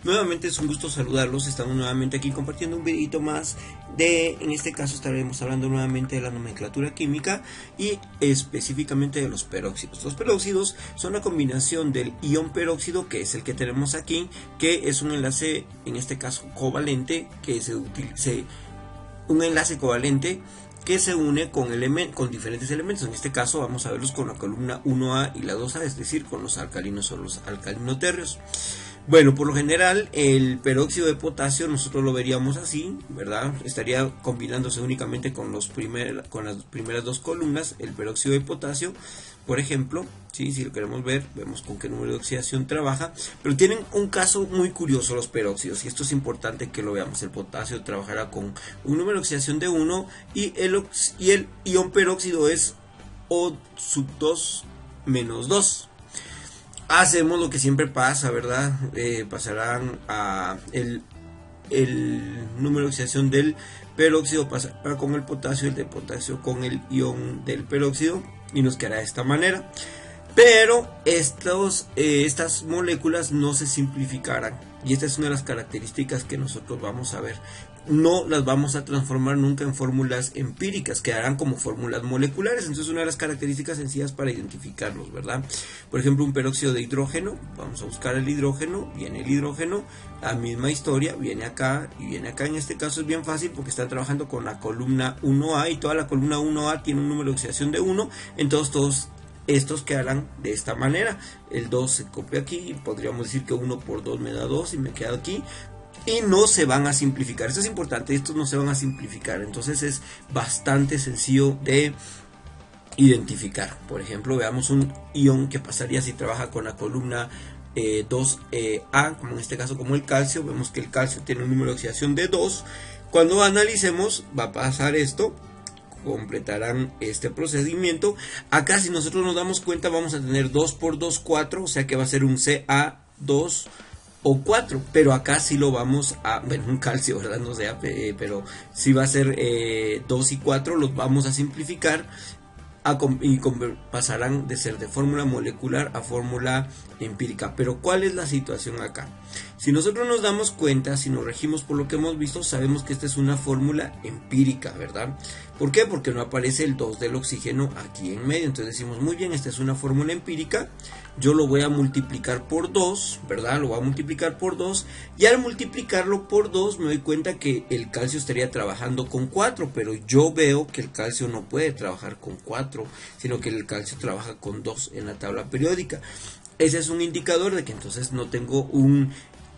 Nuevamente es un gusto saludarlos, estamos nuevamente aquí compartiendo un videito más en este caso estaremos hablando nuevamente de la nomenclatura química y específicamente de los peróxidos. Los peróxidos son la combinación del ion peróxido, que es el que tenemos aquí, que es un enlace, en este caso covalente, que un enlace covalente que se une con diferentes elementos. En este caso vamos a verlos con la columna 1A y la 2A, es decir, con los alcalinos o los alcalinotérreos. Bueno, por lo general el peróxido de potasio nosotros lo veríamos así, ¿verdad? Estaría combinándose únicamente con las primeras dos columnas, el peróxido de potasio, por ejemplo, ¿sí? Si lo queremos ver, vemos con qué número de oxidación trabaja, pero tienen un caso muy curioso los peróxidos, y esto es importante que lo veamos. El potasio trabajará con un número de oxidación de 1 y el ion peróxido es O2 menos 2. Hacemos lo que siempre pasa, ¿verdad? Pasarán a el número de oxidación del peróxido pasará con el potasio, el de potasio con el ion del peróxido, y nos quedará de esta manera. Pero estas moléculas no se simplificarán, y esta es una de las características que nosotros vamos a ver. No las vamos a transformar nunca en fórmulas empíricas, quedarán como fórmulas moleculares. Entonces, una de las características sencillas para identificarlos, ¿verdad? Por ejemplo, un peróxido de hidrógeno, vamos a buscar el hidrógeno, viene el hidrógeno, la misma historia, viene acá y viene acá. En este caso es bien fácil porque está trabajando con la columna 1A, y toda la columna 1A tiene un número de oxidación de 1, entonces todos estos quedarán de esta manera. El 2 se copia aquí, podríamos decir que 1 por 2 me da 2 y me queda aquí. Y no se van a simplificar, esto es importante, estos no se van a simplificar, entonces es bastante sencillo de identificar. Por ejemplo, veamos un ion que pasaría si trabaja con la columna 2A, como en este caso como el calcio. Vemos que el calcio tiene un número de oxidación de 2, cuando analicemos va a pasar esto, completarán este procedimiento. Acá, si nosotros nos damos cuenta, vamos a tener 2 por 2, 4, o sea que va a ser un Ca2 o 4, pero acá sí lo vamos a, bueno, un calcio, ¿verdad? No sé, pero sí va a ser 2 y 4, los vamos a simplificar y pasarán de ser de fórmula molecular a fórmula empírica. Pero ¿cuál es la situación acá? Si nosotros nos damos cuenta, si nos regimos por lo que hemos visto, sabemos que esta es una fórmula empírica, ¿verdad? ¿Por qué? Porque no aparece el 2 del oxígeno aquí en medio. Entonces decimos, muy bien, esta es una fórmula empírica, yo lo voy a multiplicar por 2, ¿verdad? Lo voy a multiplicar por 2, y al multiplicarlo por 2 me doy cuenta que el calcio estaría trabajando con 4, pero yo veo que el calcio no puede trabajar con 4, sino que el calcio trabaja con 2 en la tabla periódica. Ese es un indicador de que entonces no tengo un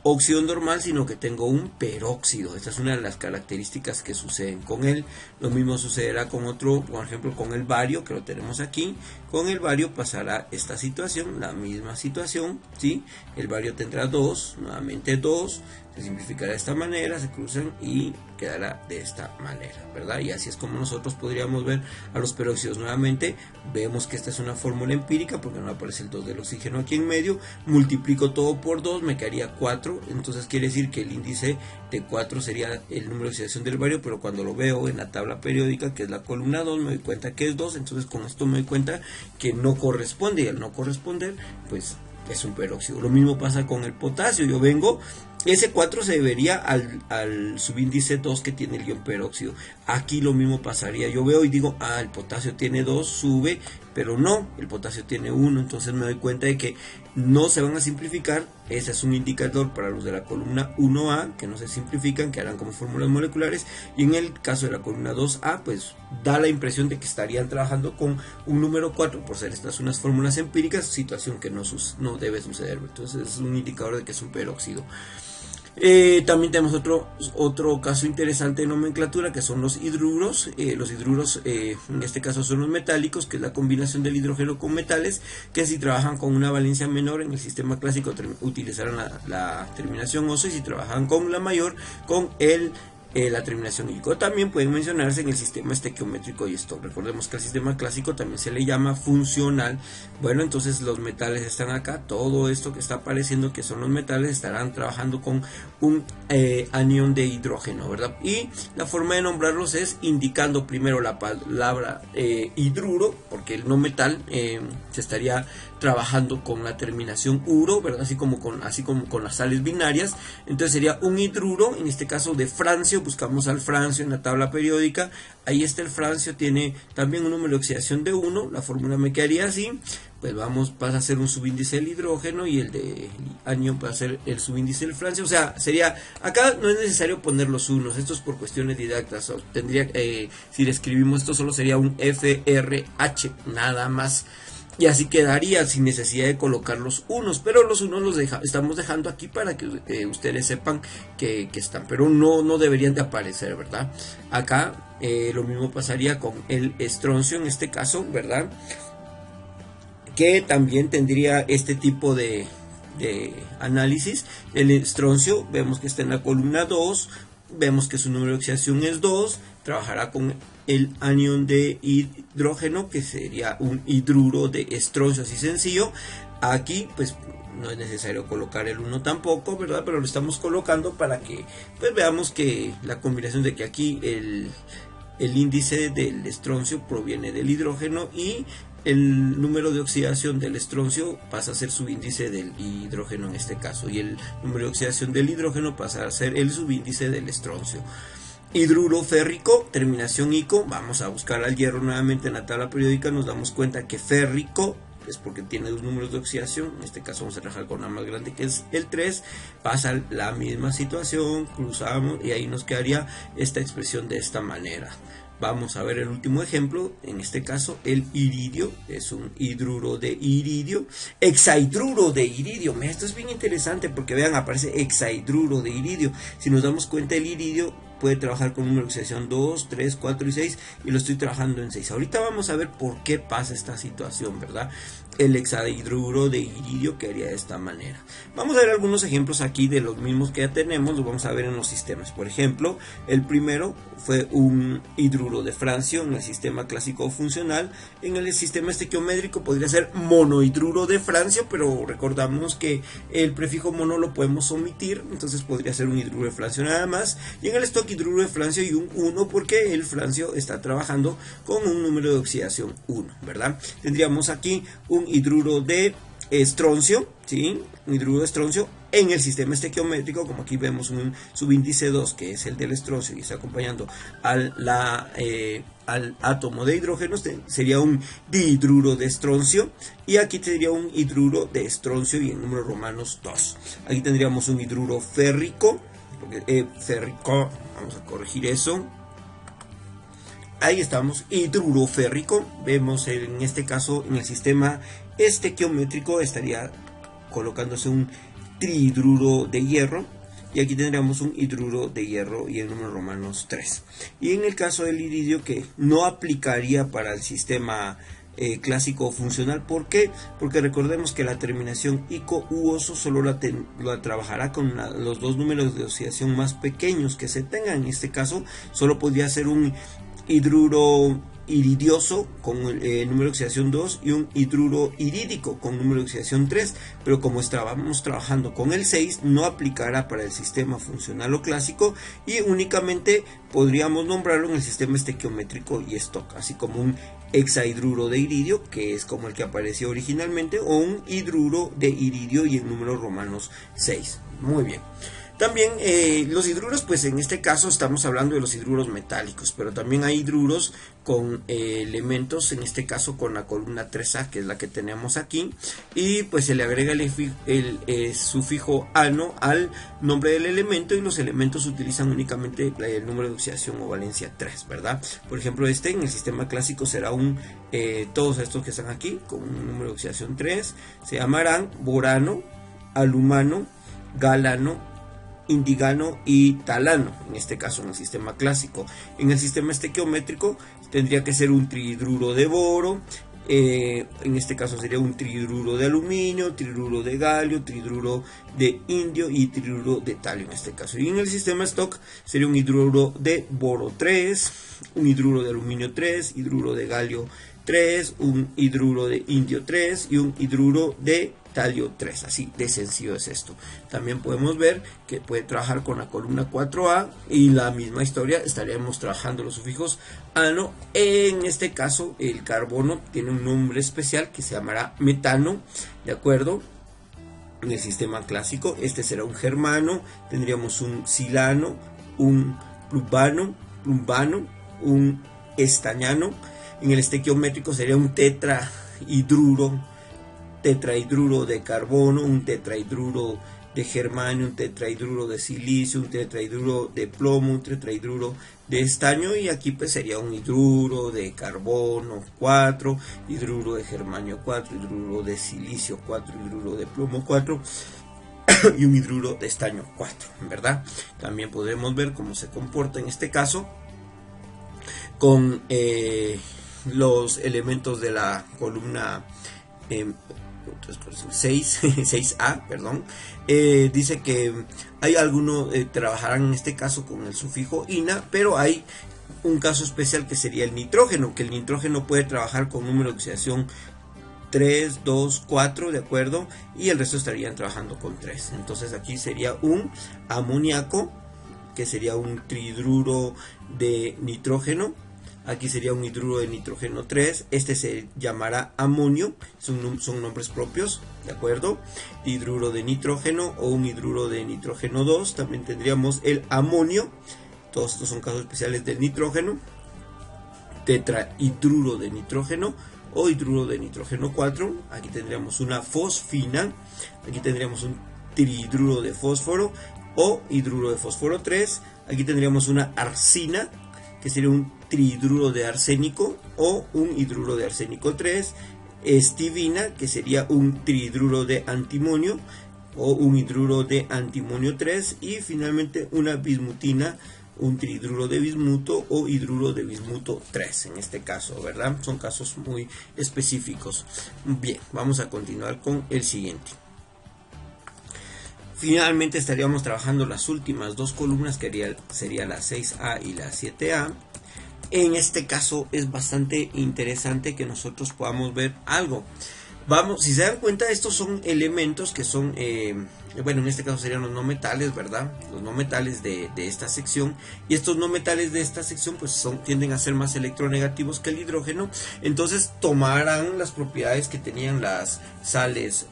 óxido normal, sino que tengo un peróxido. Esta es una de las características que suceden con él. Lo mismo sucederá con otro, por ejemplo con el bario, que lo tenemos aquí. Con el bario pasará esta situación, la misma situación, ¿sí? El bario tendrá 2, nuevamente 2, se simplificará de esta manera, se cruzan y quedará de esta manera, ¿verdad? Y así es como nosotros podríamos ver a los peróxidos. Nuevamente vemos que esta es una fórmula empírica porque no aparece el 2 del oxígeno aquí en medio. Multiplico todo por 2, me quedaría 4, entonces quiere decir que el índice de 4 sería el número de oxidación del bario, pero cuando lo veo en la tabla periódica, que es la columna 2, me doy cuenta que es 2, entonces con esto me doy cuenta que no corresponde, y al no corresponder, pues es un peróxido. Lo mismo pasa con el potasio. Yo vengo, ese 4 se debería al subíndice 2 que tiene el ion peróxido. Aquí lo mismo pasaría. Yo veo y digo, el potasio tiene 2, sube, pero no, el potasio tiene 1. Entonces me doy cuenta de que no se van a simplificar. Ese es un indicador para los de la columna 1A, que no se simplifican, que harán como fórmulas moleculares. Y en el caso de la columna 2A, pues da la impresión de que estarían trabajando con un número 4, por ser estas unas fórmulas empíricas, situación que no debe suceder. Entonces es un indicador de que es un peróxido. También tenemos otro caso interesante de nomenclatura, que son los hidruros. Los hidruros en este caso son los metálicos, que es la combinación del hidrógeno con metales, que si trabajan con una valencia menor en el sistema clásico utilizarán la terminación oso, y si trabajan con la mayor, con el la terminación ico. También pueden mencionarse en el sistema estequiométrico y esto. Recordemos que al sistema clásico también se le llama funcional. Bueno, entonces los metales están acá, todo esto que está apareciendo que son los metales estarán trabajando con un anión de hidrógeno, ¿verdad? Y la forma de nombrarlos es indicando primero la palabra hidruro, porque el no metal se estaría trabajando con la terminación uro, ¿verdad? Así como con las sales binarias. Entonces sería un hidruro, en este caso de francio. Buscamos al francio en la tabla periódica. Ahí está el francio, tiene también un número de oxidación de 1. La fórmula me quedaría así. Pues pasa a ser un subíndice del hidrógeno y el de anión va a ser el subíndice del francio. O sea, sería, acá no es necesario poner los unos, esto es por cuestiones didácticas. Tendría, si le escribimos esto, solo sería un FRH, nada más. Y así quedaría sin necesidad de colocar los unos, pero los unos los estamos dejando aquí para que ustedes sepan que están, pero no deberían de aparecer, ¿verdad? Acá lo mismo pasaría con el estroncio en este caso, ¿verdad? Que también tendría este tipo de análisis. El estroncio vemos que está en la columna 2, vemos que su número de oxidación es 2, trabajará con el anión de hidrógeno, que sería un hidruro de estroncio, así sencillo. Aquí pues no es necesario colocar el 1 tampoco, ¿verdad? Pero lo estamos colocando para que pues veamos que la combinación de que aquí el índice del estroncio proviene del hidrógeno y el número de oxidación del estroncio pasa a ser subíndice del hidrógeno en este caso, y el número de oxidación del hidrógeno pasa a ser el subíndice del estroncio. Hidruro férrico, terminación ico. Vamos a buscar al hierro nuevamente en la tabla periódica. Nos damos cuenta que férrico es porque tiene dos números de oxidación. En este caso vamos a trabajar con la más grande, que es el 3. Pasa la misma situación, cruzamos y ahí nos quedaría esta expresión de esta manera. Vamos a ver el último ejemplo, en este caso el iridio, es un hidruro de iridio, hexahidruro de iridio. Esto es bien interesante porque vean, aparece hexahidruro de iridio. Si nos damos cuenta, el iridio puede trabajar con un número de oxidación 2, 3, 4 y 6, y lo estoy trabajando en 6. Ahorita vamos a ver por qué pasa esta situación, ¿verdad? El hexahidruro de iridio quedaría de esta manera. Vamos a ver algunos ejemplos aquí de los mismos que ya tenemos, los vamos a ver en los sistemas. Por ejemplo, el primero fue un hidruro de francio en el sistema clásico funcional. En el sistema estequiométrico podría ser monohidruro de francio, pero recordamos que el prefijo mono lo podemos omitir, entonces podría ser un hidruro de francio nada más. Y en el hidruro de francio y un 1 porque el francio está trabajando con un número de oxidación 1, ¿verdad? Tendríamos aquí un hidruro de estroncio, ¿sí? Un hidruro de estroncio en el sistema estequiométrico, como aquí vemos un subíndice 2 que es el del estroncio y está acompañando al átomo de hidrógeno, sería un dihidruro de estroncio, y aquí tendría un hidruro de estroncio y en números romanos 2. Aquí tendríamos un hidruro férrico, férrico, vamos a corregir eso. Ahí estamos, hidruro férrico. Vemos en este caso en el sistema estequiométrico estaría colocándose un trihidruro de hierro, y aquí tendríamos un hidruro de hierro y en números romanos 3. Y en el caso del iridio, que no aplicaría para el sistema clásico funcional. ¿Por qué? Porque recordemos que la terminación ico u oso solo la trabajará con los dos números de oxidación más pequeños que se tengan. En este caso solo podría ser un hidruro iridioso con número de oxidación 2 y un hidruro irídico con número de oxidación 3, pero como estábamos trabajando con el 6 no aplicará para el sistema funcional o clásico, y únicamente podríamos nombrarlo en el sistema estequiométrico y Stock, así como un hexahidruro de iridio, que es como el que apareció originalmente, o un hidruro de iridio y en números romanos 6. Muy bien. También los hidruros, pues en este caso estamos hablando de los hidruros metálicos, pero también hay hidruros con elementos, en este caso con la columna 3A, que es la que tenemos aquí, y pues se le agrega el sufijo ano al nombre del elemento, y los elementos utilizan únicamente el número de oxidación o valencia 3, ¿verdad? Por ejemplo, en el sistema clásico será todos estos que están aquí con un número de oxidación 3, se llamarán borano, alumano, galano, indigano y talano, en este caso en el sistema clásico. En el sistema estequiométrico tendría que ser un trihidruro de boro, En este caso sería un tridruro de aluminio, tridruro de galio, tridruro de indio y tridruro de talio en este caso. Y en el sistema stock sería un hidruro de boro 3, un hidruro de aluminio 3, hidruro de galio 3, un hidruro de indio 3 y un hidruro de talio 3, así de sencillo es esto. También podemos ver que puede trabajar con la columna 4A y la misma historia, estaríamos trabajando los sufijos ano. En este caso el carbono tiene un nombre especial que se llamará metano, de acuerdo. En el sistema clásico este será un germano, tendríamos un silano, un plumbano, un estañano. En el estequiométrico sería un tetrahidruro de carbono, un tetrahidruro de germanio, un tetrahidruro de silicio, un tetrahidruro de plomo, un tetrahidruro de estaño, y aquí pues sería un hidruro de carbono 4, hidruro de germanio 4, hidruro de silicio 4, hidruro de plomo 4 y un hidruro de estaño 4, ¿verdad? También podemos ver cómo se comporta en este caso con los elementos de la columna 6A, perdón. Dice que hay algunos trabajarán en este caso con el sufijo ina, pero hay un caso especial que sería el nitrógeno, que el nitrógeno puede trabajar con número de oxidación 3, 2, 4, de acuerdo, y el resto estarían trabajando con 3. Entonces aquí sería un amoníaco, que sería un tridruro de nitrógeno. Aquí sería un hidruro de nitrógeno 3, este se llamará amonio, son nombres propios, ¿de acuerdo? Hidruro de nitrógeno o un hidruro de nitrógeno 2, también tendríamos el amonio, todos estos son casos especiales del nitrógeno, tetrahidruro de nitrógeno o hidruro de nitrógeno 4, aquí tendríamos una fosfina, aquí tendríamos un trihidruro de fósforo o hidruro de fósforo 3, aquí tendríamos una arsina, que sería un trihidruro de arsénico o un hidruro de arsénico 3, estivina, que sería un trihidruro de antimonio o un hidruro de antimonio 3, y finalmente una bismutina, un trihidruro de bismuto o hidruro de bismuto 3 en este caso, ¿verdad? Son casos muy específicos. Bien, vamos a continuar con el siguiente. Finalmente estaríamos trabajando las últimas dos columnas, que sería la 6A y la 7A. En este caso es bastante interesante que nosotros podamos ver algo. Vamos, si se dan cuenta, estos son elementos que son, bueno, en este caso serían los no metales, ¿verdad? Los no metales de esta sección. Y estos no metales de esta sección pues tienden a ser más electronegativos que el hidrógeno. Entonces tomarán las propiedades que tenían las sales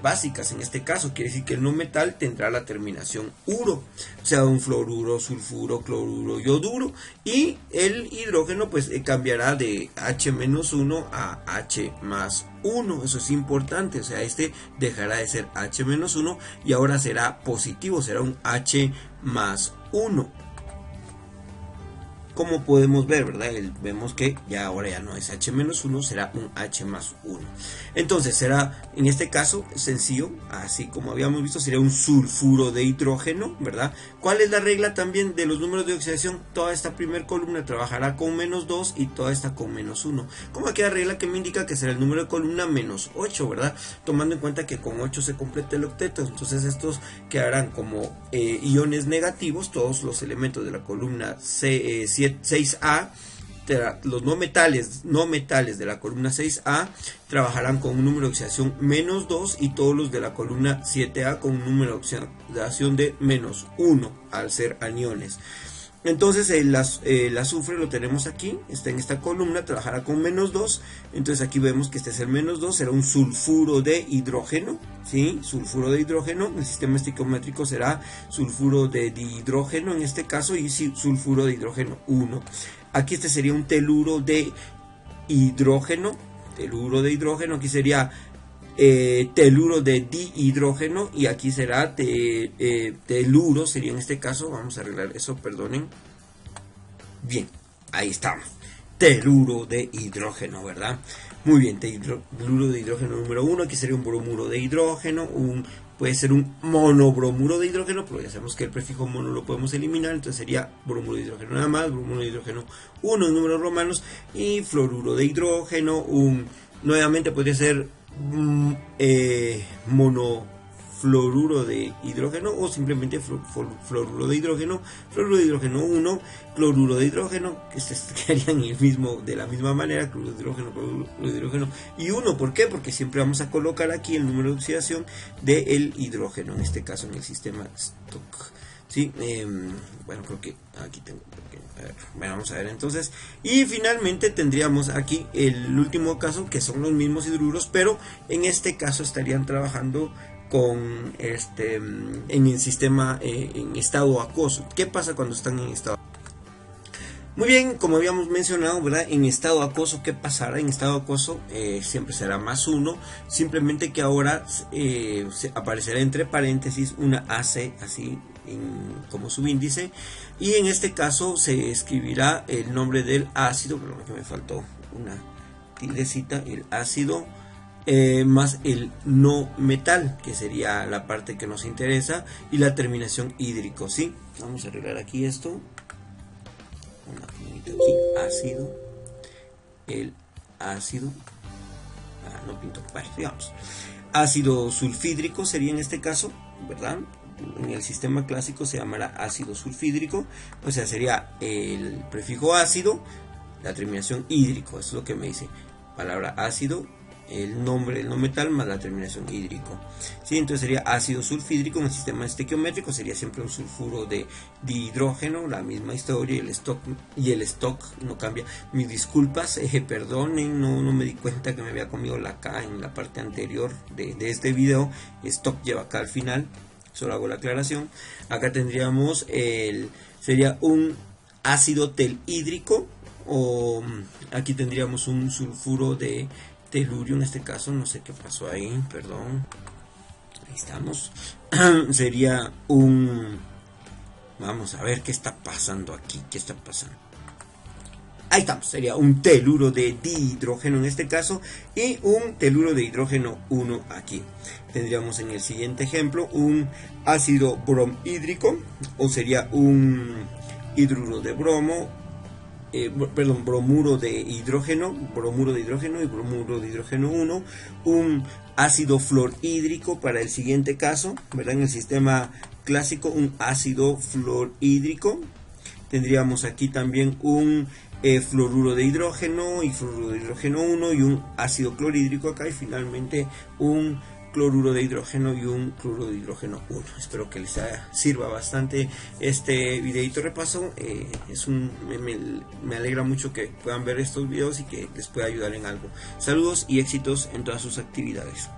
básicas. En este caso quiere decir que el no metal tendrá la terminación uro, o sea, un fluoruro, sulfuro, cloruro, yoduro, y el hidrógeno pues cambiará de H-1 a H+1. Eso es importante, o sea, este dejará de ser H-1 y ahora será positivo, será un H+1. Como podemos ver, ¿verdad? Vemos que ya ahora ya no es H-1, será un H+1. Entonces será, en este caso, sencillo, así como habíamos visto, sería un sulfuro de hidrógeno, ¿verdad? ¿Cuál es la regla también de los números de oxidación? Toda esta primera columna trabajará con -2 y toda esta con -1. Como aquella regla que me indica que será el número de columna -8, ¿verdad? Tomando en cuenta que con 8 se completa el octeto, entonces estos quedarán como iones negativos, todos los elementos de la columna 6A, los no metales de la columna 6A trabajarán con un número de oxidación -2 y todos los de la columna 7A con un número de oxidación de -1 al ser aniones. Entonces el azufre lo tenemos aquí, está en esta columna, trabajará con -2, entonces aquí vemos que este es el -2, será un sulfuro de hidrógeno, ¿sí? Sulfuro de hidrógeno, el sistema estequiométrico será sulfuro de dihidrógeno en este caso y sulfuro de hidrógeno 1. Aquí este sería un teluro de hidrógeno, aquí sería teluro de dihidrógeno y aquí será teluro, sería en este caso, vamos a arreglar eso, perdonen. Bien, ahí estamos, teluro de hidrógeno, ¿verdad? Muy bien, teluro de hidrógeno número 1, aquí sería un bromuro de hidrógeno, un puede ser un monobromuro de hidrógeno, pero ya sabemos que el prefijo mono lo podemos eliminar, entonces sería bromuro de hidrógeno nada más, bromuro de hidrógeno 1 en números romanos, y fluoruro de hidrógeno, nuevamente podría ser monofluoruro de hidrógeno o simplemente fluoruro de hidrógeno 1, cloruro de hidrógeno, que se quedarían de la misma manera, cloruro de hidrógeno y 1. ¿Por qué? Porque siempre vamos a colocar aquí el número de oxidación del hidrógeno, en este caso en el sistema Stock. Sí, bueno, creo que aquí tengo, bueno, vamos a ver entonces, y finalmente tendríamos aquí el último caso, que son los mismos hidruros, pero en este caso estarían trabajando con en el sistema en estado acuoso. ¿Qué pasa cuando están en estado? Muy bien, como habíamos mencionado, ¿verdad? En estado acuoso, ¿qué pasará? En estado acuoso siempre será +1, simplemente que ahora aparecerá entre paréntesis una AC, así como subíndice, y en este caso se escribirá el nombre del ácido, pero que me faltó una tildecita, el ácido, más el no metal, que sería la parte que nos interesa, y la terminación hídrico, ¿sí? Vamos a arreglar aquí esto. Aquí, ácido, el ácido, no pinto, bueno, digamos, ácido sulfídrico sería en este caso, ¿verdad? En el sistema clásico se llamará ácido sulfídrico, o sea, sería el prefijo ácido, la terminación hídrico, eso es lo que me dice, palabra ácido, el nombre, el no metal más la terminación hídrico, ¿sí? Entonces sería ácido sulfídrico. En el sistema estequiométrico sería siempre un sulfuro de dihidrógeno, la misma historia, y el stock no cambia. Mis disculpas, perdonen, no me di cuenta que me había comido la K en la parte anterior de este video. Stock lleva acá al final, solo hago la aclaración. Acá tendríamos sería un ácido telhídrico, o aquí tendríamos un sulfuro de telurio, en este caso, no sé qué pasó ahí, perdón, ahí estamos. Sería vamos a ver qué está pasando aquí, qué está pasando. Ahí estamos, sería un teluro de dihidrógeno en este caso, y un teluro de hidrógeno 1 aquí. Tendríamos en el siguiente ejemplo un ácido bromhídrico, o sería un hidruro de bromo, bromuro de hidrógeno y bromuro de hidrógeno 1, un ácido fluorhídrico para el siguiente caso, ¿verdad? En el sistema clásico, un ácido fluorhídrico. Tendríamos aquí también un fluoruro de hidrógeno y fluoruro de hidrógeno 1 y un ácido clorhídrico acá, y finalmente un cloruro de hidrógeno y un cloruro de hidrógeno 1. Espero que les sirva bastante este videito repaso. Me alegra mucho que puedan ver estos videos y que les pueda ayudar en algo. Saludos y éxitos en todas sus actividades.